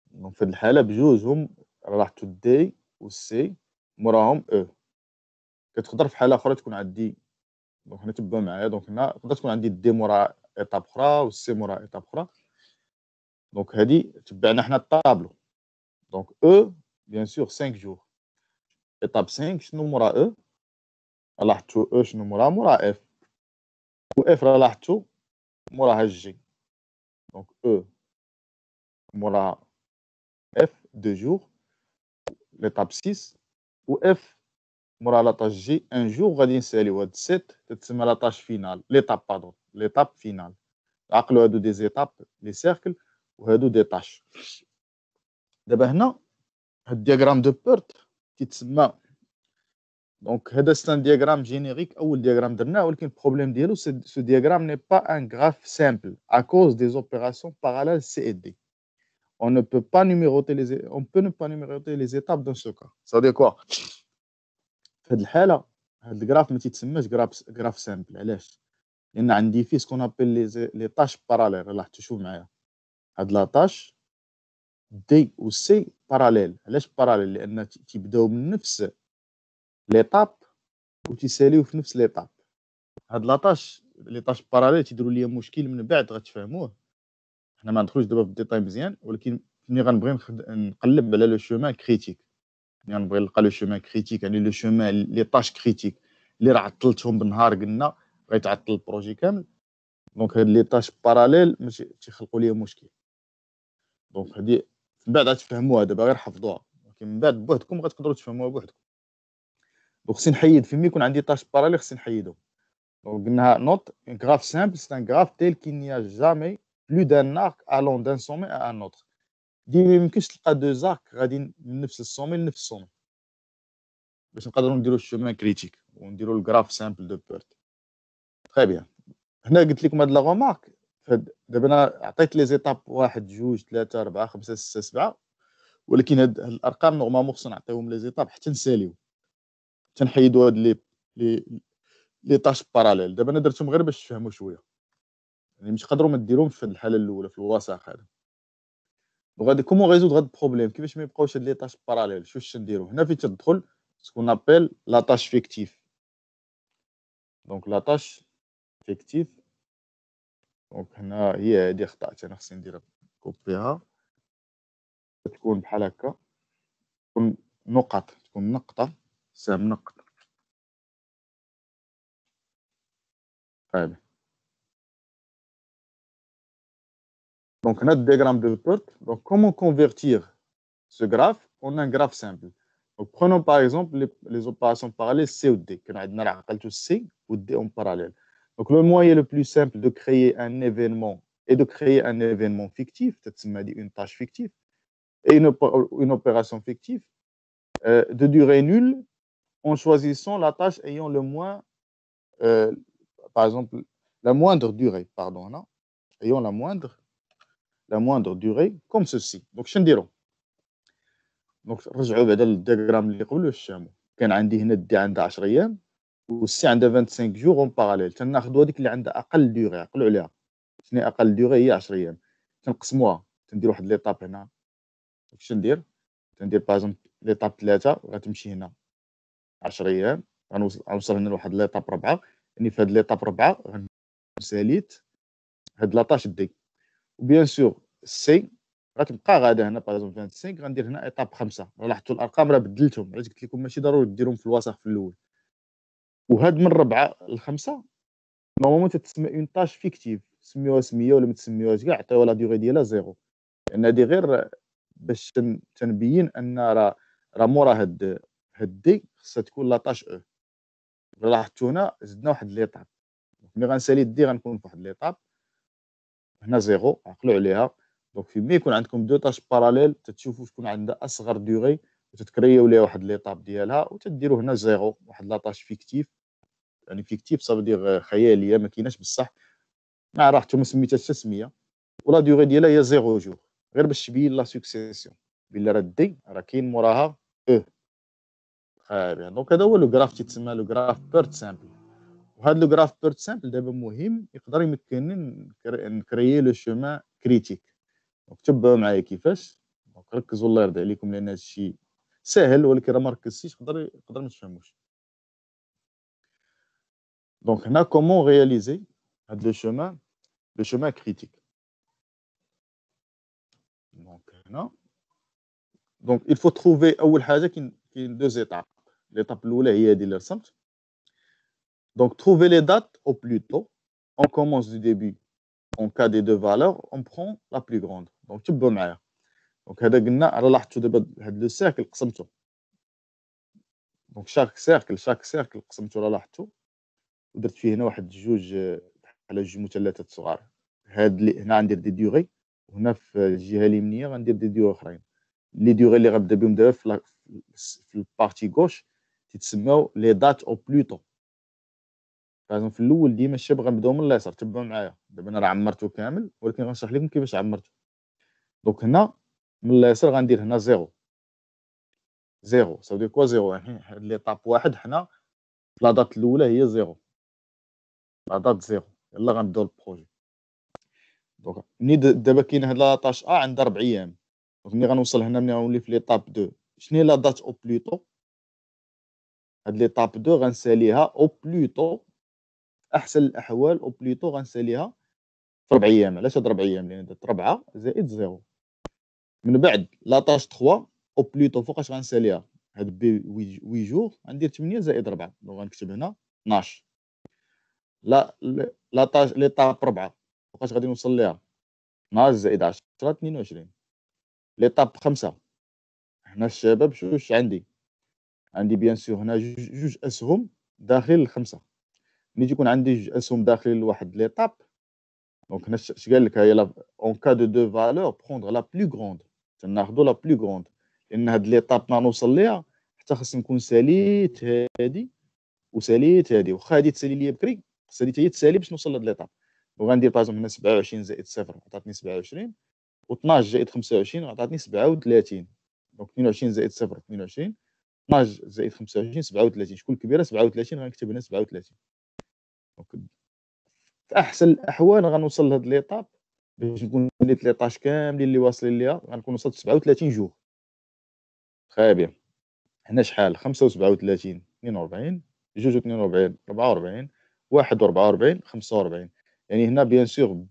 دونك في هاد الحاله بجوجهم لاحظتوا الدي والسي موراهم او. كتقدر في حاله اخرى تكون عندي، دونك هنا تبعوا معايا، دونك هنا تقدر تكون عندي دي مورا ايطاب اخرى والسي مورا ايطاب اخرى. دونك هادي تبعنا حنا الطابلو. دونك او بيان سور 5 جور ايطاب 5 شنو مورا او؟ لاحظتوا او شنو مورا اف، و اف راه لاحظتوا موراها جي. دونك او مورا اف 2 جور ليطاب 6 و اف مورا لاطاش جي 1 جور. غادي نساليو هاد 7 تتسمى لاطاش فينال ليطاب باردون ليطاب فينال. عقلوا هادو دي زيتاب لي سيركل وهادو دي طاش. دابا هنا هاد الدياغرام دو بيرت كيتسمى، دونك هذا سي ان دياغرام جينيريك اول دياغرام درناه، ولكن البروبليم ديالو سو دياغرام ني با ان غراف سامبل ا كوز دي اوبيراسيون باراليل سي اي دي. On ne peut pas numéroter on peut ne pas numéroter les étapes dans ce cas. Ça veut dire quoi? في هذه الحاله هذا الجراف ما تيتسماش جراف سامبل. علاش؟ لان عندي فيه سكون ابل لي طاش باراليل. لاحظتوا شوف معايا هاد لاطاش دي و سي باراليل. علاش باراليل؟ لان تيبداو من نفس ليطاب وتيساليو في نفس ليطاب. هاد لاطاش لي طاش باراليل تيديروا ليا مشكل من بعد غتفهموه. حنا ما ندخلوش دابا في الديتاي مزيان، ولكن ملي غنبغي نقلب على لو شومان كريتيك، يعني نبغي نلقى لو شومان كريتيك، يعني لو شومان لي طاش كريتيك اللي راه عطلتهم بالنهار قلنا غيتعطل البروجي كامل. دونك هاد لي طاش باراليل ماشي تيخلقوا ليا مشكل. دونك هادي من بعد غتفهموها، دابا غير حفظوها، ولكن من بعد بوحدكم غتقدروا تفهموها بوحدكم. دونك خصني نحيد فين يكون عندي طاش باراليل خصني نحيدهم. Donc, note, un graphe simple, c'est un graphe tel qu'il n'y a jamais plus d'un arc allant d'un sommet à un autre. ديما يمكنش تلقى deux arcs غاديين من نفس السومي لنفس السومي باش نقدروا نديروا الشومان كريتيك ونديروا الجراف سامبل دو بيرت. تري بيان. هنا قلت لكم هاد لا غومارك. دابا انا عطيت لي زيتاب 1 2 3 4 5 6 7، ولكن هاد الارقام نورمالمون خصنا نعطيوهم لي زيتاب حتى نساليو، حتى نحيدوا هاد لي لي طاش باراليل. دابا انا درتهم غير باش تفهموا شويه، يعني مش قادروا ما ديروهمش في الحاله الاولى في الوساخ هذا. وغادي كومون ريزود هاد البروبليم، كيفاش ما يبقاوش هاد لي طاش باراليل. شوف نديرو هنا فين تدخل سكون ابل لا طاش فيكتيف. دونك لا طاش فيكتيف، دونك هنا هي هادي خطأت، انا خصني نديرها كوبيها تكون بحال هكا، تكون نقط، تكون نقطة سهم نقطة. طيب دونك هنا الدياغرام دو بورت. دونك كومون كونفيرتير ce graphe en un graphe simple. Donc, prenons par exemple les opérations parallèles C ou D. On a C ou D en parallèle. Donc, le moyen le plus simple de créer un événement est de créer un événement fictif, peut-être une tâche fictive, et une opération fictive de durée nulle en choisissant la tâche ayant le moins, par exemple, la moindre durée, pardon, non, ayant la moindre durée, comme ceci. Donc, je vais دونك رجعوا بعدا للدياغرام اللي قبل باش تفهموا. كان عندي هنا دي عندها 10 ايام والسي عندها 25 جور اون باراليل. تناخذوا هذيك اللي عندها اقل ديغي، عقلوا عليها شنو اقل ديغي؟ هي 10 ايام. تنقسموها، تندير واحد ليطاب هنا. واش ندير؟ تندير باغ ليطاب 3 غتمشي هنا 10 ايام، غنوصل هنا لواحد ليطاب 4 يعني في هاد ليطاب 4 غنساليت هاد لاطاش دي. وبيان سور سي غتبقى غادا هنا باغ اكزومبل 25 غندير هنا ايطاب 5. لاحظتوا الارقام راه بدلتهم، علاش قلت لكم ماشي ضروري ديرهم في الوسط في الاول. وهاد من 4 ل 5 نورمالمون تتسمى اون طاش فيكتيف، تسميوها سميه ولا ما تسميوهاش كاع، عطيوها لا ديغي ديالها زيرو، لان هادي غير باش تنبين ان راه مورا هاد دي خصها تكون لاطاش او. لاحظتوا هنا زدنا واحد ليطاب، ملي غنسالي دي غنكون في واحد ليطاب هنا زيرو، عقلوا عليها. دونك في ملي يكون عندكم دو طاش باراليل تتشوفوا شكون عندها اصغر ديغي وتتكريو ليها واحد ليطاب ديالها وتديروا هنا زيرو، واحد لاطاش فيكتيف. يعني فيكتيف صافي دير خياليه ما كايناش بصح، ما راحتو ما سميتهاش حتى سميه، ولا ديغي ديالها هي زيرو جور، غير باش تبين لا سوكسيسيون بلا راه دي راه كاين موراها او. بيان دونك هذا هو لو غراف تيتسمى لو غراف بيرت سامبل. وهذا لو غراف بيرت سامبل دابا مهم، يقدر يمكنني نكريي لو شومان كريتيك. دونك تبعوا معايا كيفاش، دونك ركزوا الله يرضي عليكم لان هذا الشيء ساهل، ولكن راه ما ركزتيش يقدر ما تفهموش. دونك هنا كومون رياليزي هاد لو شومان كريتيك. دونك هنا دونك il faut trouver اول حاجه كاين دو زيتاب. ليطاب الاولى هي هذه اللي رسمت. دونك trouver les dates au plus tôt. On commence du début. En cas des deux valeurs, on prend la plus grande. دونك تبعوا معايا. دونك هذا قلنا راه لاحظتوا دابا هاد لو سيركل قسمته. دونك شاك سيركل قسمته راه لاحظتوا، ودرت فيه هنا واحد جوج بحال جوج مثلثات صغار. هاد اللي هنا غندير دي ديوغي، وهنا في الجهه اليمنيه غندير دي ديوغي اخرين. لي ديوغي اللي غنبدا بهم دابا في البارتي غوش تيتسماو لي دات او بلوتو. فازون في الاول ديما الشاب غنبداو من اليسار، تبعوا معايا. دابا انا راه عمرته كامل ولكن غنشرح لكم كيفاش عمرته. دونك هنا من اليسار غندير هنا زيرو زيرو. سا كوا زيرو؟ يعني هاد ليطاب واحد حنا لا دات الاولى هي زيرو، لا دات زيرو. يلا غنبداو البروجي. دونك ملي دابا كاين هاد لاطاش عندها 4 ايام. دونك ملي غنوصل هنا ملي غنولي في ليطاب 2 شنو هي لا دات او بلوتو؟ هاد ليطاب 2 غنساليها او بلوتو، احسن الاحوال او بلوتو غنساليها في 4 ايام. علاش هاد 4 ايام؟ لان درت 4 زائد 0. من بعد لاطاش 3 او بلوتو فوقاش غنساليها؟ هاد بي 8 جور غندير 8 زائد 4. دونك غنكتب هنا 12. لا لاطاش ليطاب 4 فوقاش غادي نوصل ليها؟ 12 زائد 10 22. ليطاب 5 هنا الشباب واش عندي بيان سور هنا جوج اسهم داخل الخمسه. ملي تيكون عندي جوج اسهم داخلين لواحد ليطاب، دونك هنا اش قال لك؟ هي اون كا دو فالور بروندر لا بلو غروند. تناخذوا لا بلو غروند، لان هاد ليطاب ما نوصل ليها حتى خاص نكون ساليت هادي وساليت هادي. واخا هادي تسالي ليا بكري، خاص هادي هي تسالي باش نوصل لهاد ليطاب. وغندير باغ هنا 27 زائد 0 عطاتني 27، و12 زائد 25 عطاتني 37. دونك 22 زائد 0 22، 12 زائد 25 37. شكون كبيره؟ 37. غنكتب هنا 37. دونك في احسن الاحوال غنوصل لهاد ليطاب باش نكون نيت لي طاش كاملين اللي واصلين ليها، غنكون وصلت 37 جوغ. تخي بيان. هنا شحال؟ 5 و37 42، جوج و 42 44، 1 و 44 45. يعني هنا بيان سور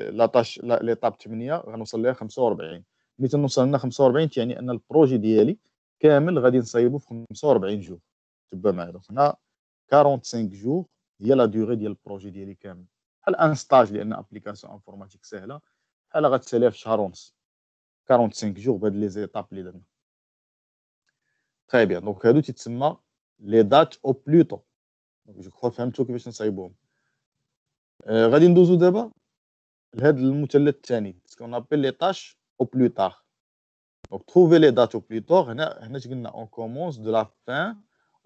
لاطاش ليطاب 8 غنوصل ليها 45. ملي تنوصل هنا 45 يعني ان البروجي ديالي كامل غادي نصايبو في 45 جوغ. تبع معايا. دونك هنا 45 جوغ هي لا ديغي ديال البروجي ديالي كامل. بحال ان ستاج لان ابليكاسيون انفورماتيك ساهله، بحال غتساليها في شهر ونص. 45 جوغ بهاد لي زيتاب اللي درنا. تري بيان. دونك هادو تيتسمى لي دات او بلوتو. دونك جو كخوا فهمتو كيفاش نصايبوهم. غادي ندوزو دابا لهاد المثلث الثاني سكون ابل لي طاش او بلو تار. دونك trouver les dates au plus tard. هنا اش قلنا؟ on commence de la fin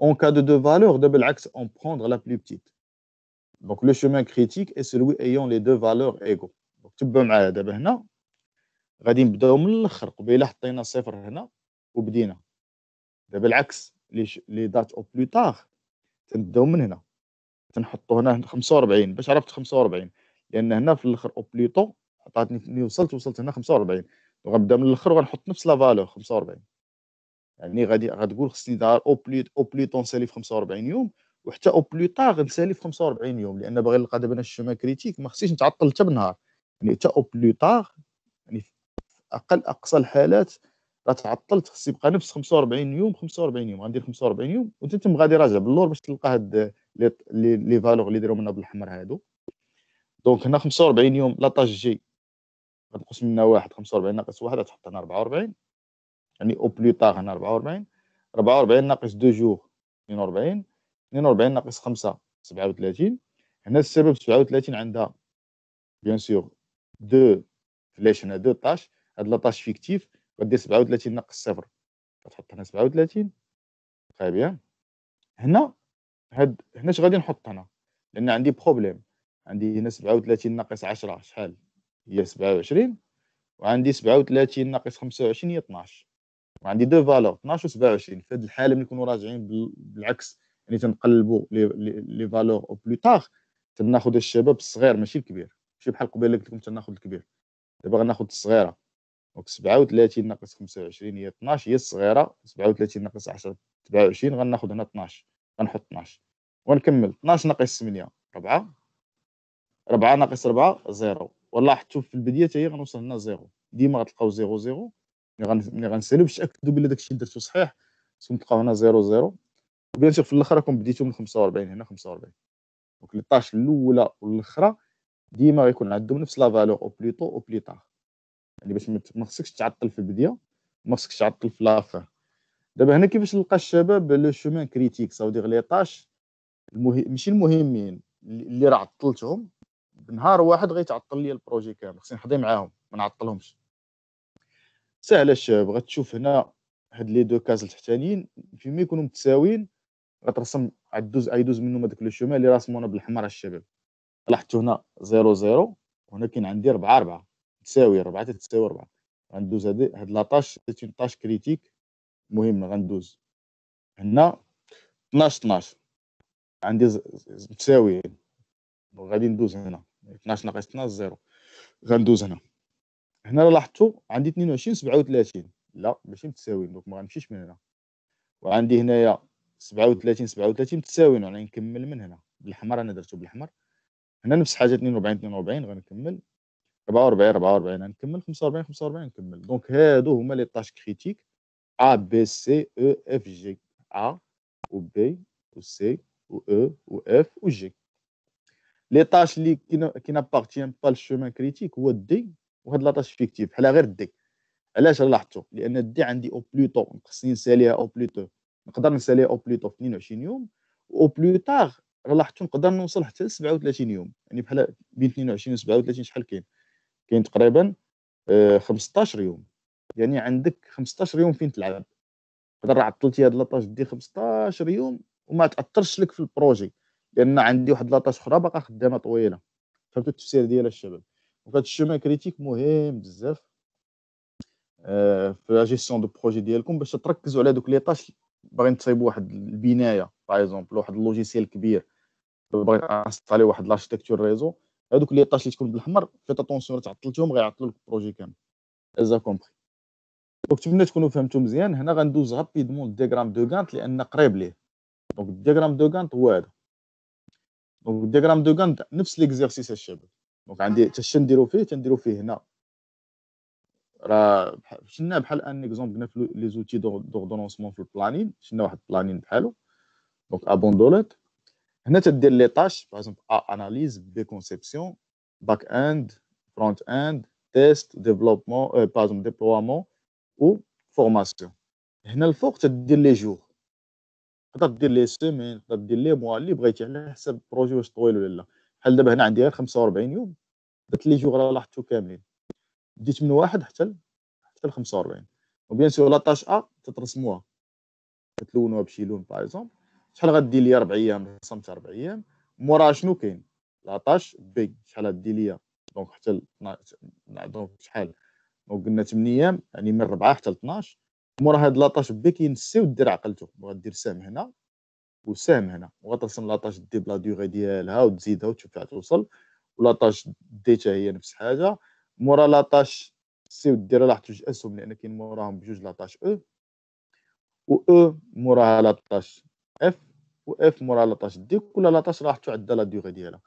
en cas de deux valeurs. دابا العكس on prendre la plus petite. Donc le chemin critique est celui ayant les deux valeurs égaux. donc تبعوا معايا. دابا هنا غادي نبداو من الاخر، قبيله حطينا صفر هنا وبدينا. دابا العكس لي دات او بلو تار تنبداو من هنا، تنحطوا هنا 45. باش عرفت 45؟ لان هنا في الاخر او بلوتو عطاتني ملي وصلت هنا 45. وغنبدا من الاخر وغنحط نفس لا فالور 45. يعني غتقول خصني دار او بلوتو نسالي في 45 يوم، وحتى او بلو طار نسالي في 45 يوم، لان باغي نلقى دابا انا الشومان كريتيك ما خصنيش نتعطل حتى بنهار، يعني حتى او بلو طار، يعني في اقصى الحالات راه تعطلت خص يبقى نفس 45 يوم. 45 يوم غندير 45 يوم وتتم غادي راجع باللور باش تلقى هاد لي فالور اللي دايرهم لنا بالحمر هادو. دونك هنا 45 يوم لاطاج جي غنقص منها واحد، 45 ناقص واحد غتحط هنا 44، يعني او بلو طار هنا 44. 44 ناقص 2 جور 42. 42 ناقص 5 37. هنا السبب 37 عندها بيان سور دو فلاش، هنا دو طاش، هاد لاطاش فيكتيف غدير 37 ناقص صفر غتحط هنا 37. تري بيان. هنا هنا اش غادي نحط هنا، لان عندي بروبليم. عندي هنا 37 ناقص 10 شحال هي 27، وعندي 37 ناقص 25 هي 12، وعندي دو فالور 12 و 27. في هذه الحاله ملي نكونوا راجعين بالعكس، يعني تنقلبوا لي فالور او بلو طار، تناخذ الشباب الصغير ماشي الكبير، ماشي بحال قبيله قلت لكم تناخذ الكبير. دابا غناخذ الصغيره. دونك 37 ناقص 25 هي 12 هي الصغيره. 37 ناقص 10 27 غناخذ هنا 12، غنحط 12 ونكمل. 12 ناقص 8 4. 4 ناقص 4 0. ولاحظتوا في البدايه حتى هي غنوصل هنا 0، ديما غتلقاو 0 0. ملي غنساليو باش تاكدوا بلي داكشي اللي درتو صحيح خصكم تلقاو هنا 0 0. وبيان سور في الاخر راكم بديتو من 45 هنا 45. دونك لي طاش الاولى والاخرى ديما غيكون عندهم نفس لا فالور او بليطو او بليطار، يعني باش ما خصكش تعطل في البدايه، ما خصكش تعطل في لافان. دابا هنا كيفاش نلقى الشباب لو شومان كريتيك ساو دير لي طاش ماشي المهمين اللي راه عطلتهم بنهار واحد غيتعطل لي البروجي كامل، خصني نحضي معاهم ما نعطلهمش. ساهله الشباب، غتشوف هنا هاد لي دو كاز التحتانيين فين ما يكونوا متساويين غترسم غيدوز منهم هذاك لو شومان اللي راسمونا بالحمر الشباب. لاحظتوا هنا 0 0 وهنا كاين عندي 4 4 تساوي 4 تساوي 4. غندوز هاد لاطاش سيت اون طاش كريتيك مهمه. غندوز هنا 12 12 عندي متساويين، غادي ندوز هنا 12 ناقص 12 0. غندوز هنا. هنا لاحظتوا عندي 22 37 لا ماشي متساويين، دونك ما غنمشيش من هنا. وعندي هنايا 37 37 متساويين، يعني نكمل من هنا بالحمر. انا درتو بالحمر. هنا نفس الحاجه 42 42 غنكمل. 44 44 غنكمل. 45 45 نكمل. دونك هادو هما لي طاش كريتيك A B C E F G. A و B و C و E و F و G. لي طاش اللي كي نابارتيان با للشومان كريتيك هو الدي، وهاد لاطاش فيكتيف بحال غير الدي. علاش لاحظتوا؟ لان الدي عندي او بلوتو خصني نساليها او بلوتو، نقدر نساليها او بلوتو في 22 يوم، او بلو طار لاحظتوا نقدر نوصل حتى ل 37 يوم. يعني بحال بين 22 و 37 شحال كاين؟ كاين تقريبا 15 يوم. يعني عندك 15 يوم فين تلعب. تقدر عطلتي هاد لاطاج دير 15 يوم وما تاثرش لك في البروجي، لان عندي واحد لاطاج اخرى باقا خدامه طويله. فهمتوا التفسير ديال الشباب؟ وهاد الشومان كريتيك مهم بزاف في لا جيستيون دو بروجي ديالكم، باش تركزوا على دوك لي طاش. باغيين تصايبوا واحد البنايه باغ اكزومبل، واحد اللوجيسيال كبير، باغي انستالي واحد لاركتيكتور ريزو، هادوك لي طاش اللي تكون بالحمر فيت اتونسيون تعطلتهم غيعطلوا لك البروجي كامل. اذا كومبري. دونك نتمنى تكونوا فهمتوا مزيان. هنا غندوز رابيدمون الديغرام دو غانت لان قريب ليه. دونك الديغرام دو غانت هو هذا. دونك الديغرام دو غانت نفس ليكزيرسيس الشباب. دونك عندي حتى اش تنديرو فيه هنا راه شلنا بحال ان اكزومبل قلنا في لي زوتي دوردونونسمون في البلانين، شلنا واحد البلانين بحالو. دونك ابوندوليت هنا تدير لي طاش باغ اكزومبل اناليز بي كونسيبسيون باك اند فرونت اند تيست ديفلوبمون باغ اكزومبل ديبلوامون و فورماسيون. هنا الفوق تدير لي جور، تقدر دير لي سيمين، تقدر دير لي موا اللي بغيتي على حسب البروجي واش طويل ولا لا. بحال دابا هنا عندي غير 45 يوم، درت لي جور راه لاحظتو كاملين، ديت من واحد حتى ل 45. وبيان سور لاطاش تترسموها تلونوها بشي لون باغ اكزومبل. شحال غدير ليا 4 ايام؟ رسمت 4 ايام. موراها شنو كاين؟ لاطاش بي شحال غدير ليا؟ دونك حتى دونك شحال؟ دونك قلنا 8 ايام، يعني من 4 حتى ل 12. مورا هاد لاطاش بي كينسيو دير عقلتو، غدير سهم هنا وسهم هنا، وغترسم لاطاش دي بلا دوغي ديالها وتزيدها وتشوف فيها توصل. ولاطاش دي حتى هي نفس الحاجه. مورا لاطاش سي وديرها لاحظتوا جوج اسهم لان كاين موراهم بجوج لاطاش او، و او موراها لاطاش اف، و اف مورا لاطاش دي، كل لاطاش راه تعدى لا ديوغي ديالها.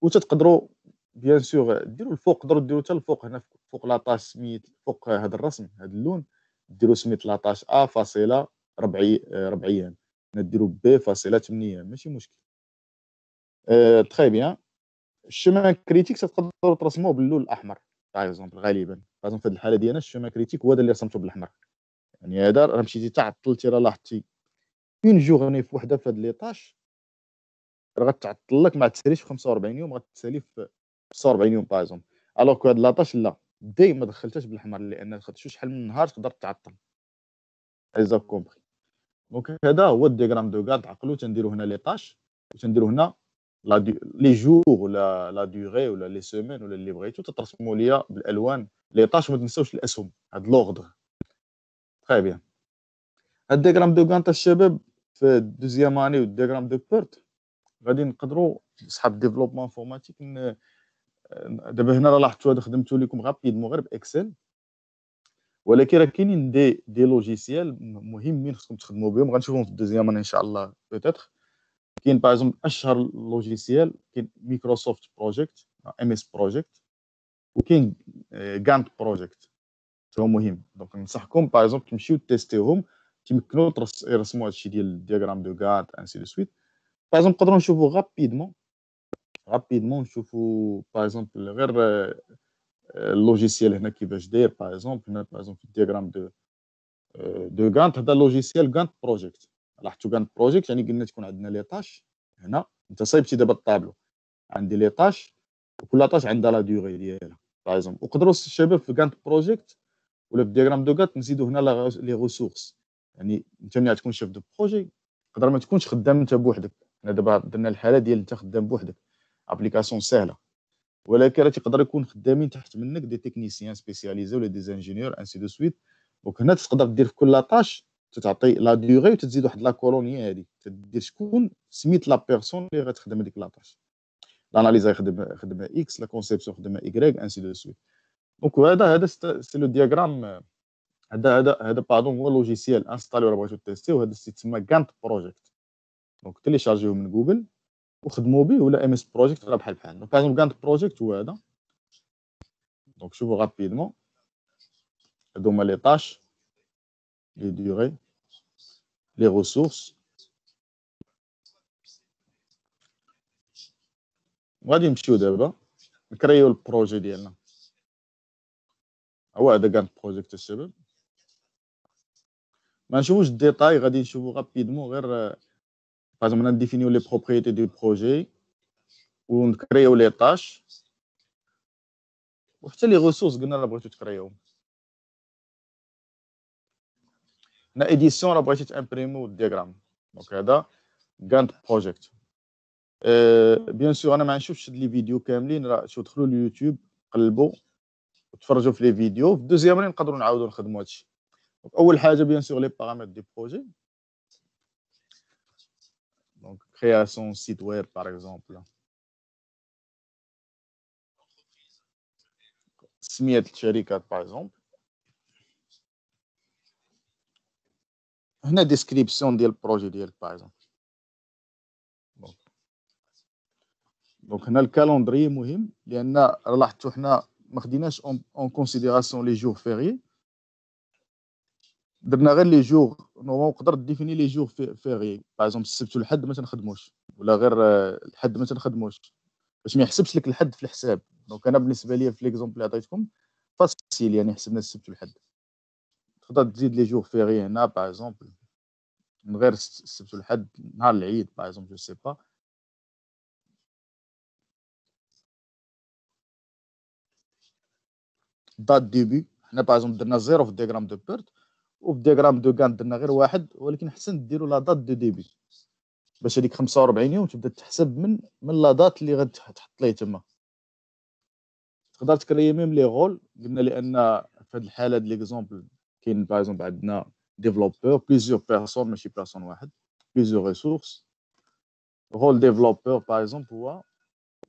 وتتقدروا بيان سور ديروا الفوق، تقدروا ديروا حتى الفوق هنا فوق لاطاش سميت فوق هذا الرسم هذا اللون، ديروا سميت لاطاش ا فاصله ربعيان، ديروا ب فاصله 8 ماشي مشكل. تري بيان. الشومان كريتيك تقدروا ترسموه باللون الاحمر باغ اكزومبل، غالبا باغ في هذه الحاله ديالنا الشومان كريتيك هو هذا اللي رسمته بالاحمر. يعني هذا راه مشيتي تعطلتي، راه لاحظتي اون جورني في وحده في هاد ليطاش راه غتعطل لك، ما تساليش في 45 يوم، غتسالي في 46 يوم باغ اكزومبل. الوغ كو هاد لاطاش لا، دي ما دخلتهاش بالاحمر لان خاطر شحال من نهار تقدر تعطل. ايزا كومبري. دونك هذا هو الديغرام دو غاد. عقلوا تنديروا هنا ليطاش وتنديروا هنا لي جور ولا لا ديوغي ولا لي سيمين ولا اللي بغيتو، تترسموا ليا بالالوان ليطاش. وما تنساوش الاسهم، هاد لوغدر. تري بيان. هاد الديغرام دو غانت الشباب في الدوزيام اني والديغرام دو بيرت غادي نقدروا صحاب ديفلوبمون انفورماتيك دابا هنا راه لاحظتوا هذا خدمتو لكم غابيدمون غير باكسل، ولكن راه كاينين دي لوجيسيال مهمين خصكم تخدموا بهم، غنشوفهم في الدوزيام ان شاء الله بوتيتر. كاين باغ اكزومبل اشهر لوجيسيال كاين مايكروسوفت بروجيكت، ام اس بروجيكت، وكاين غانت بروجيكت هو مهم. دونك ننصحكم باغ اكزومبل تمشيو تيستيوهم، تمكنوا يرسموا هادشي ديال الدياغرام دو غانت انسي دو سويت. باغ اكزومبل نقدروا نشوفوا غابيدمون نشوفوا باغ اكزومبل غير اللوجيسيال هنا كيفاش داير. باغ اكزومبل هنا باغ اكزومبل في الدياغرام دو غانت، هذا لوجيسيال غانت بروجيكت. لاحظتوا غانت بروجيكت يعني قلنا تكون عندنا لي طاش هنا. انت صايبتي دابا الطابلو، عندي لي طاش وكل طاش عندها لا ديوغي ديالها باغ اكزومبل. وقدروا الشباب في غانت بروجيكت ولا في دياغرام دو غانت نزيدوا هنا لي ريسورس. يعني انت ملي تكون شيف دو بروجي تقدر ما تكونش خدام انت بوحدك. حنا دابا درنا الحاله ديال انت خدام بوحدك، ابليكاسيون سهله، ولكن راه تقدر يكون خدامين تحت منك دي تكنيسيان سبيسياليزي ولا دي انجينيور انسي دو سويت. دونك هنا تقدر دير في كل طاش تعطي لا ديوغي وتزيد واحد لا كولوني هذه تدير شكون سميت لا بيرسون اللي غتخدم هذيك لاطاش. الاناليز يخدمها اكس، لا كونسيبسيون يخدمها ايكغيك انسي دو سويت. دونك هذا سي لو دياغرام. هذا باردون هو لوجيسيال انستالي ولا بغيتو تيستيو، هذا تسمى غانت بروجيكت. دونك تيليشارجيوه من جوجل وخدموا به، ولا ام اس بروجيكت راه بحال بحال. دونك باغ غانت بروجيكت هو هذا. دونك شوفوا غابيدمون هادو هما لي طاش، لي ديوغي، لي ريسورس. وغادي نمشيو دابا نكريو البروجي ديالنا. هو هذا غانت بروجيكت الشباب. ما نشوفوش الديتاي، غادي نشوفو غابيدمون غير باغ اكزومبل نديفينيو لي بروبريتي دو بروجي ونكريو لي طاش وحتى لي ريسورس قلنا راه بغيتو تكريوهم. هنا ايديسيون راه بغيتي تامبريمو الدياغرام. دونك هذا غانت بروجيكت. بيان سور انا ما نشوفش لي فيديو كاملين، راه شو دخلوا اليوتيوب قلبوا وتفرجوا في لي فيديو. في الدوزيام نقدروا نعاودوا نخدموا هادشي. اول حاجه بيان سور لي بارامتر دي بروجي. دونك كرياسيون سيت ويب باغ اكزومبل، سميه الشركات باغ اكزومبل. هنا ديسكريبسيون ديال البروجي ديالك باغ اكزومبل. دونك هنا الكالوندري مهم، لان راه لاحظتوا حنا ما خديناش اون كونسيديراسيون لي جور فيري، درنا غير لي جور نورمال. نقدر ديفيني لي جور فيري باغ اكزومبل السبت والحد ما تنخدموش، ولا غير الحد ما تنخدموش باش ما يحسبش لك الحد في الحساب. دونك انا بالنسبه لي في ليكزومبل اللي عطيتكم فاسيل، يعني حسبنا السبت والحد. تقدر تزيد لي جور فيري هنا باغ اكزومبل من غير السبت والحد، نهار العيد باغ اكزومبل جو سي با. دات ديبي حنا باغ اكزومبل درنا زيرو في الدياغرام دو بيرت، وفي الدياغرام دو غانت درنا غير واحد، ولكن حسن ديروا لا دات دو ديبي باش هذيك 45 يوم تبدا تحسب من لا دات اللي غتحط ليه تما. تقدر تكري ميم لي رول قلنا، لان في هذه الحاله ديال ليكزومبل كاين باغ اكزومبل عندنا ديفلوبور بليزيور بيرسون ماشي بيرسون واحد، بليزيور ريسورس. رول ديفلوبور باغ اكزومبل هو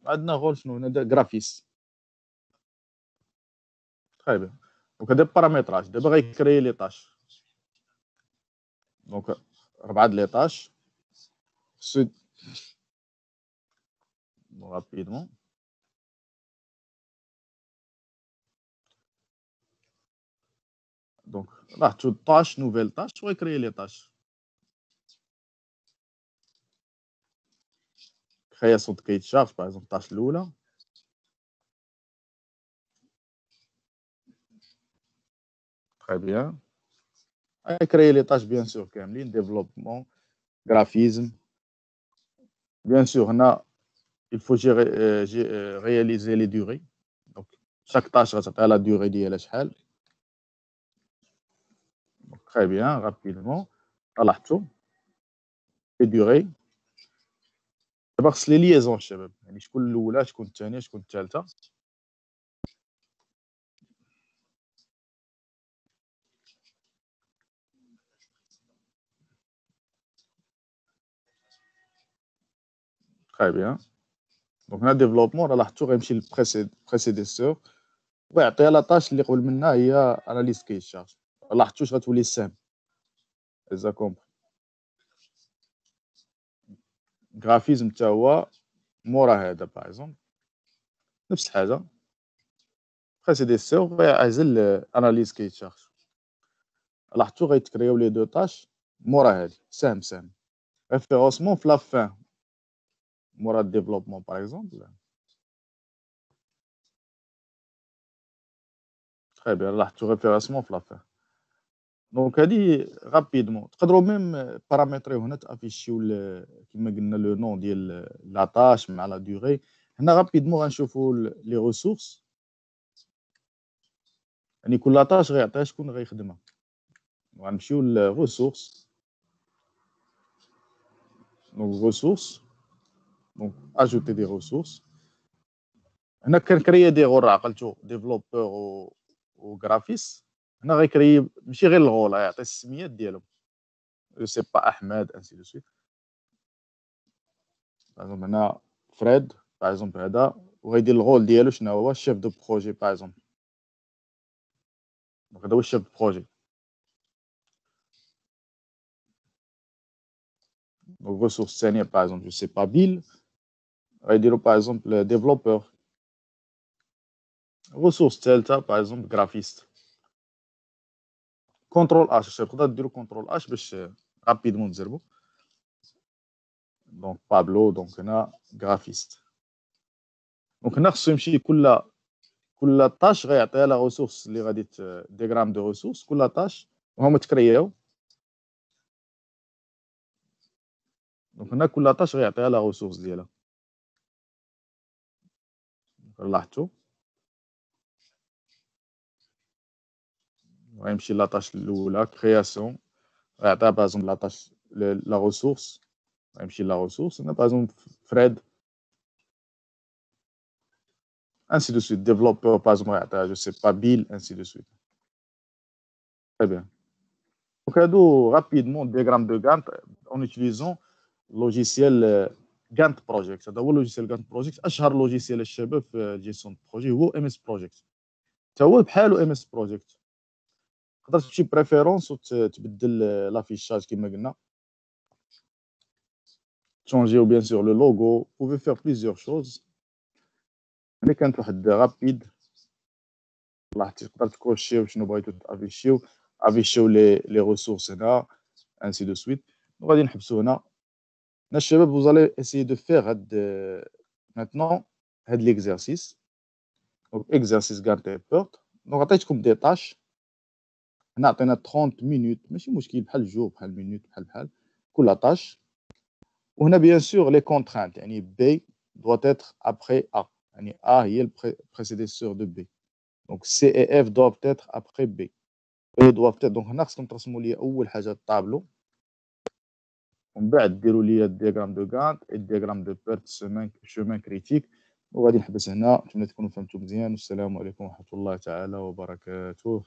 عندنا رول شنو هنا غرافيس. تري بيان. دونك هذا بارامتراج. دابا غيكري لي طاش. دونك 4 د لي طاش ce rapidement. Donc là, tu tâche, nouvelle tâche, tu vas créer les tâches. Création de cahier de charge, par exemple, tâche l'oula. Très bien. Et créer les tâches, bien sûr, Kamlin, développement, graphisme. Bien sûr, là, il faut réaliser les durées. Donc, chaque tâche a la durée ديالها شحال. Très bien, rapidement. طلعتو les durées. دابا خص لي ليزون الشباب، يعني شكون الاولى شكون الثانيه شكون الثالثه. Très bien. دونك هنا ديفلوبمون راه لاحظتو غيمشي للبريسيديسور ويعطيها لا طاش اللي قبل منها هي اناليز كي شارج. لاحظتوش غتولي السهم اذا كومبري. غرافيزم حتى هو مورا هذا باغ اكزومبل نفس الحاجه بريسيديسور غيعزل اناليز كي شارج. لاحظتو غيتكريو لي دو طاش مورا هادي سهم سهم ريفيرونسمون في لافان مورا الديفلوبمون باغ اكزومبل. تري بيان لاحظتو ريفيرونسمون في لافان. دونك هادي رابيدمون تقدروا ميم بارامتريو هنا تافيشيو كيما قلنا لو نون ديال لا طاش مع لا دوري. هنا رابيدمون غنشوفوا لي ريسورس، يعني كل طاش غيعطيها شكون غيخدمها. غنمشيو للريسورس، دونك ريسورس، دونك اجوتي دي ريسورس. هنا كنكريي دي غور عقلتو ديفلوبور و غرافيس. هنا غيكري ماشي غير الغول غيعطي السميات ديالهم جو سي با احمد انسي دو سويت. باغ هنا فريد باغ اكزومبل هذا وغيدير الغول ديالو شنو هو شيف دو بروجي باغ اكزومبل. دونك هذا هو الشيف دو بروجي. دونك ريسورس ثانيه باغ اكزومبل جو سي با بيل غيديرو باغ اكزومبل ديفلوبور. ريسورس ثالثه باغ اكزومبل غرافيست. كونترول اش تقدر ديرو كونترول اش باش رابيدمون تزربو. دونك بابلو دونك هنا غرافيست. دونك هنا خصو يمشي كل طاش غيعطيها لا ريسورس اللي غادي ديغرام دو ريسورس كل طاش وهما تكرياو. دونك هنا كل طاش غيعطيها لا ريسورس ديالها. لاحظتو غيمشي لاطاش الاولى كرياسيون غيعطيها بازوم لاطاش لا ريسورس غيمشي لا ريسورس. هنا بازوم فريد ainsi de suite développeur بازوم غيعطيها جو سي با بيل ainsi de suite. Très bien. Donc هادو رابيدمون ديغرام دو غانت en utilisant لوجيسيال غانت بروجيكت. هذا هو لوجيسيال غانت بروجيكت اشهر لوجيسيال الشباب في جيستيون بروجي هو ام اس بروجيكت. حتى هو بحالو ام اس بروجيكت. تقدر تمشي بريفيرونس وتبدل لافيشاج كما قلنا تشونجيو بيان سور لو لوغو بوفي فير بليزيور شوز. ملي كانت واحد رابيد لاحظتي تقدر تكروشيو شنو بغيتو افيشيو لي ريسورس هنا انسي دو سويت. وغادي نحبسو هنا. هنا الشباب vous allez essayer de faire هاد maintenant هاد ليكزارسيس. دونك اكزارسيس غانت بورت. دونك عطيتكم دي طاش. هنا عطينا 30 مينوت ماشي مشكل بحال الجور بحال مينوت بحال كل طاش. وهنا بيان سور لي كونترانت يعني بي doit être après A يعني A هي البريسيديسور دو بي. دونك سي اي اف doivent être après B. E doivent être. دونك هنا خصكم ترسموا لي اول حاجه الطابلو ومن بعد ديروا لي الدياغرام دو غانت الدياغرام دو بيرت شومان كريتيك. وغادي نحبس هنا. نتمنى تكونوا فهمتوا مزيان. والسلام عليكم ورحمه الله تعالى وبركاته.